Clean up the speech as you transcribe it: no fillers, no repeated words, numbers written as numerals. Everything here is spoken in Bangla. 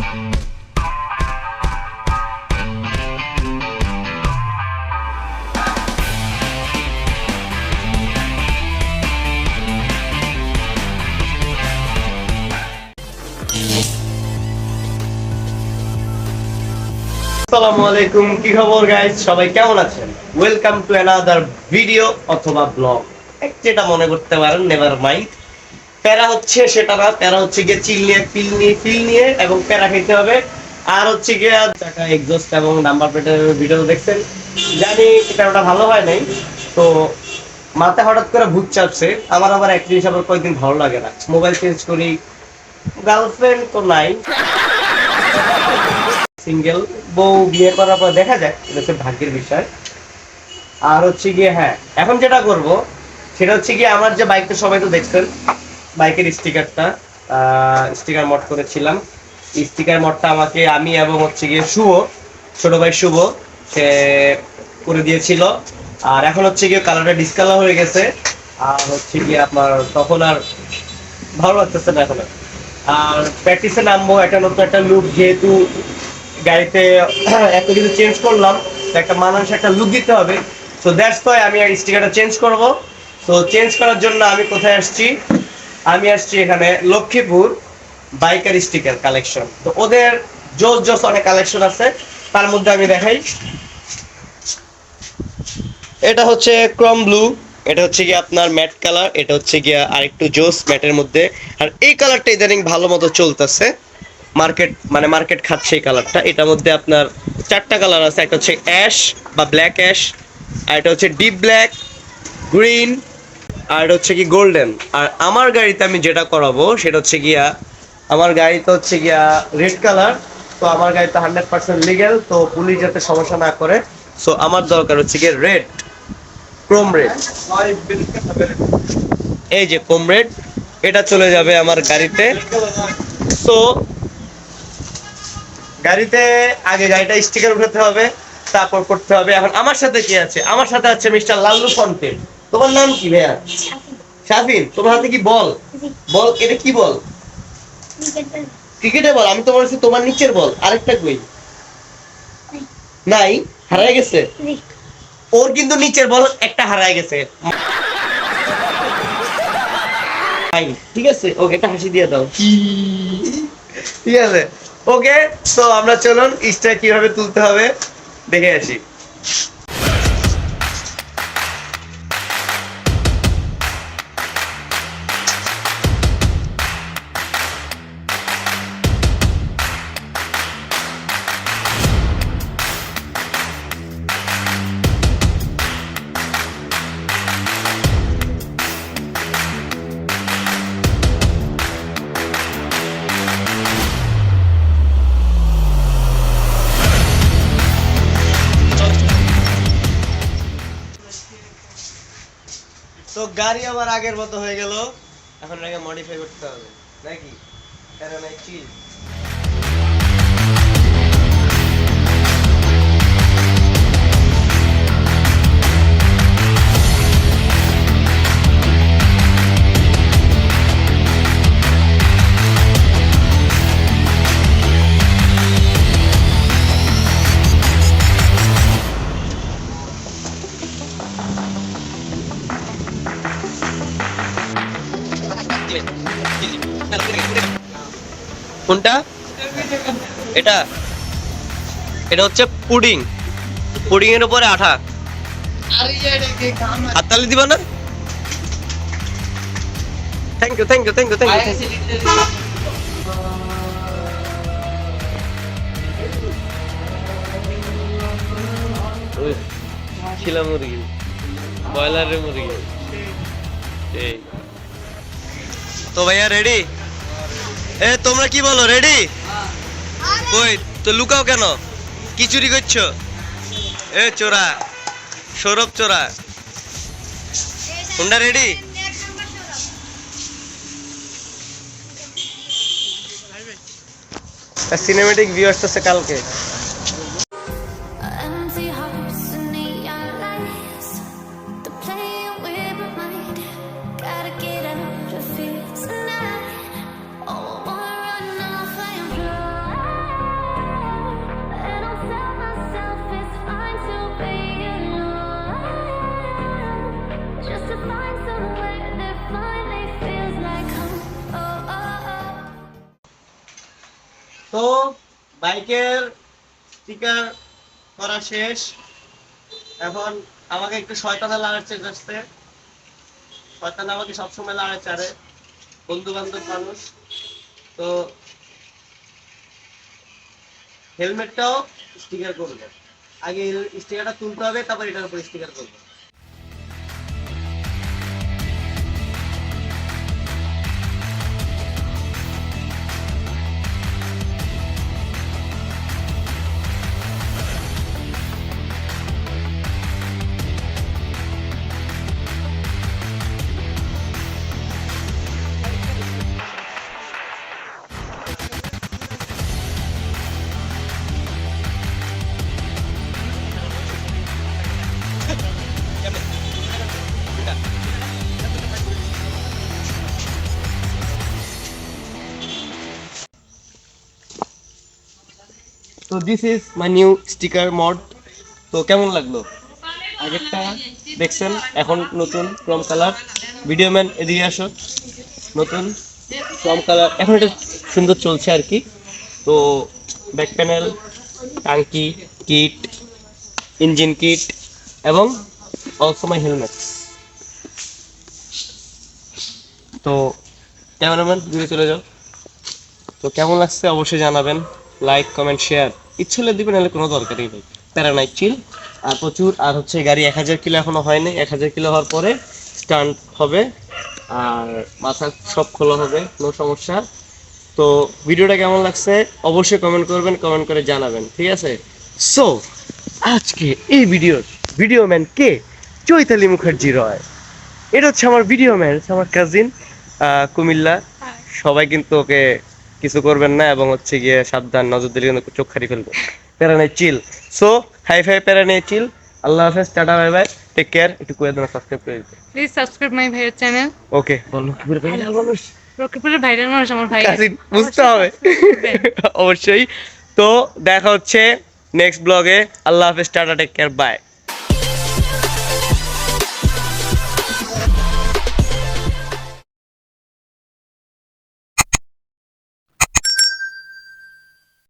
আসসালামু আলাইকুম, কি খবর গাইস? সবাই কেমন আছেন? ওয়েলকাম টু অ্যানাদার ভিডিও অথবা ব্লগ, যেটা মনে করতে পারেন। Never mind. প্যারা হচ্ছে সেটা না, প্যারা হচ্ছে গিয়ে চিল নিয়ে ফিল নিয়ে এবং প্যারা খেতে হবে। আর হচ্ছে গিয়ে চাকা এক্সস্ট এবং নাম্বার প্লেটের ভিডিও দেখছেন, জানি এটা ওটা ভালো হয় নাই। তো মাথায় হঠাৎ করে ভূত চাপছে আমার। আবার এক জিনিস আবার কয়েকদিন ভালো লাগে না, মোবাইল চেঞ্জ করি, গার্লফ্রেন্ড তো নাই, সিঙ্গেল। বউ বিয়ে করার পর দেখা যায়, এটা হচ্ছে ভাগ্যের বিষয়। আর হচ্ছে গিয়ে হ্যাঁ, এখন যেটা করব সেটা হচ্ছে গিয়ে আমার যে বাইকটা সবাই তো দেখছেন, বাইকের স্টিকার মড করেছিলাম। স্টিকার মডটা আমাকে আমি এবং হচ্ছে গিয়ে ছোট ভাই শুভ, সে করে দিয়েছিল। আর এখন হচ্ছে গিয়ে কালারটা ডিসকালার হয়ে গেছে। আর হচ্ছে গিয়ে আপনার তখন আর ভালো লাগতেছে না এখন। আর প্র্যাকটিসে নামবো, একটা নতুন একটা লুক, যেহেতু গাড়িতে এত কিছু চেঞ্জ করলাম, একটা মানানসই একটা লুক দিতে হবে। সো দ্যাটস ওয়াই আমি স্টিকারটা চেঞ্জ করব। তো চেঞ্জ করার জন্য আমি কোথায় আসছি? আমি আসছি এখানে লক্ষ্মীপুর বাইকার স্টিকার কালেকশন। তো ওদের জোস অনেক কালেকশন আছে, তার মধ্যে আমি দেখাই। এটা হচ্ছে ক্রম ব্লু, এটা হচ্ছে গিয়ে আপনার ম্যাট কালার, এটা হচ্ছে গিয়ে আরেকটু জোস ম্যাটের মধ্যে। আর এই কালারটা ইদানিং ভালো মতো চলতেছে, মার্কেট খাচ্ছে এই কালারটা। এটার মধ্যে আপনার চারটা কালার আছে, একটা হচ্ছে অ্যাশ বা ব্ল্যাক অ্যাশ, আর এটা হচ্ছে ডিপ ব্ল্যাক, গ্রিন, আর এটা হচ্ছে কি গোল্ডেন। আর আমার গাড়িতে আমি যেটা করাবো সেটা হচ্ছে গিয়া, আমার গাড়িতে হচ্ছে গিয়া রেড কালার। তো আমার গাড়িতে 100% লিগ্যাল, তো পুলিশ যাতে সমস্যা না করে। সো আমার দরকার হচ্ছে গিয়ে রেড, ক্রোম রেড। এই যে ক্রোম রেড, এটা চলে যাবে আমার গাড়িতে। সো গাড়িতে আগে গাড়িটা স্টিকার উঠাতে হবে, তারপর করতে হবে। এখন আমার সাথে কি আছে? আমার সাথে আছে মিস্টার লাল্লু ফন্টেন। তোমার নাম কি ভাইয়া? শাফিন। তোমার হাতে কি বল? বল, এটা কি বল? ক্রিকেটে বল। আমি তোমার কাছে তোমার নিচের বল আরেকটা কই? নাই, হারায় গেছে। ওর কিন্তু নিচের বল একটা হারায় গেছে। ঠিক আছে, ওকে একটা হাসি দিয়ে দাও। ঠিক আছে, ওকে। তো আমরা চলুন স্টার কিভাবে তুলতে হবে দেখে আসি। তো গাড়ি আবার আগের মতো হয়ে গেল, এখন এটাকে মডিফাই করতে হবে নাকি? কারণ এই চিল কোনটা? এটা এটা হচ্ছে পুডিং। পুডিং এর উপরে আঠা। হাততালি দিবা না? Thank you. ছিলা মুরগি, ব্রয়লারের মুরগি। এই তো ভাইয়া রেডি? তোমরা কি বলো, রেডি? কই তো লুকাও কেন? কি চুরি করছো? চোরা, সৌরভ চোরা। তোমরা রেডি? সিনেমেটিক ভিউ আসতেছে কালকে। তো বাইকের স্টিকার করা শেষ। এখন আমাকে একটু শয়তানে লাগাচ্ছে আসছে। শয়তান আমাকে সবসময় লাগায় চারে, বন্ধু বান্ধব মানুষ। তো হেলমেটটাও স্টিকার করবো, আগে স্টিকারটা তুলতে হবে, তারপর এটার উপর স্টিকার করবো। তো this is my new sticker mod. তো কেমন লাগলো? আগেরটা দেখছেন, এখন নতুন ক্রম কালার। ভিডিও ম্যান এদিকে আসো। নতুন ক্রম কালার, এখন এটা সুন্দর চলছে আর কি। তো ব্যাক প্যানেল, টাঙ্কি কিট, ইঞ্জিন কিট এবং অলসো মাই হেলমেট। তো ক্যামেরাম্যান দূরে চলে যাও। তো কেমন লাগছে অবশ্যই জানাবেন, লাইক কমেন্ট শেয়ার ইচ্ছে হলে দিবেন, নাহলে কোনো দরকারই নেই। প্যারা নাই, চিল। আর প্রচুর, আর হচ্ছে গাড়ি 1000 কিলো এখনো হয়নি, 1000 কিলো হওয়ার পরে স্টান্ট হবে আর মাথা সব খোলা হবে, কোনো সমস্যা। তো ভিডিওটা কেমন লাগছে অবশ্যই কমেন্ট করবেন, কমেন্ট করে জানাবেন, ঠিক আছে? সো আজকে এই ভিডিও ম্যান কে? চৈতালি মুখার্জি রয়। এটা হচ্ছে আমার ভিডিও ম্যান, আমার কাজিন কুমিল্লা। সবাই কিন্তু ওকে কিছু করবেন না, এবং হচ্ছে গিয়ে সাবধান, নজর দিলে কিন্তু চোখ খারি ফেলবে। প্যারা নেই, চিল। সো হাই ফাই, প্যারা নেই, চিল। আল্লাহ হাফেজ, tata, bye bye, take care. একটু করে দেন, সাবস্ক্রাইব করে দিতে। প্লিজ সাবস্ক্রাইব মাই ভাইয়ের চ্যানেল। ওকে, বলো কি করে ভাইরাল মানুষ, রকিপুরের ভাইরাল মানুষ আমার ভাই, কাজিন, বুঝতে হবে অবশ্যই। তো দেখা হচ্ছে নেক্সট ব্লগে। আল্লাহ হাফেজ, টাটা, টেক কেয়ার, বাই।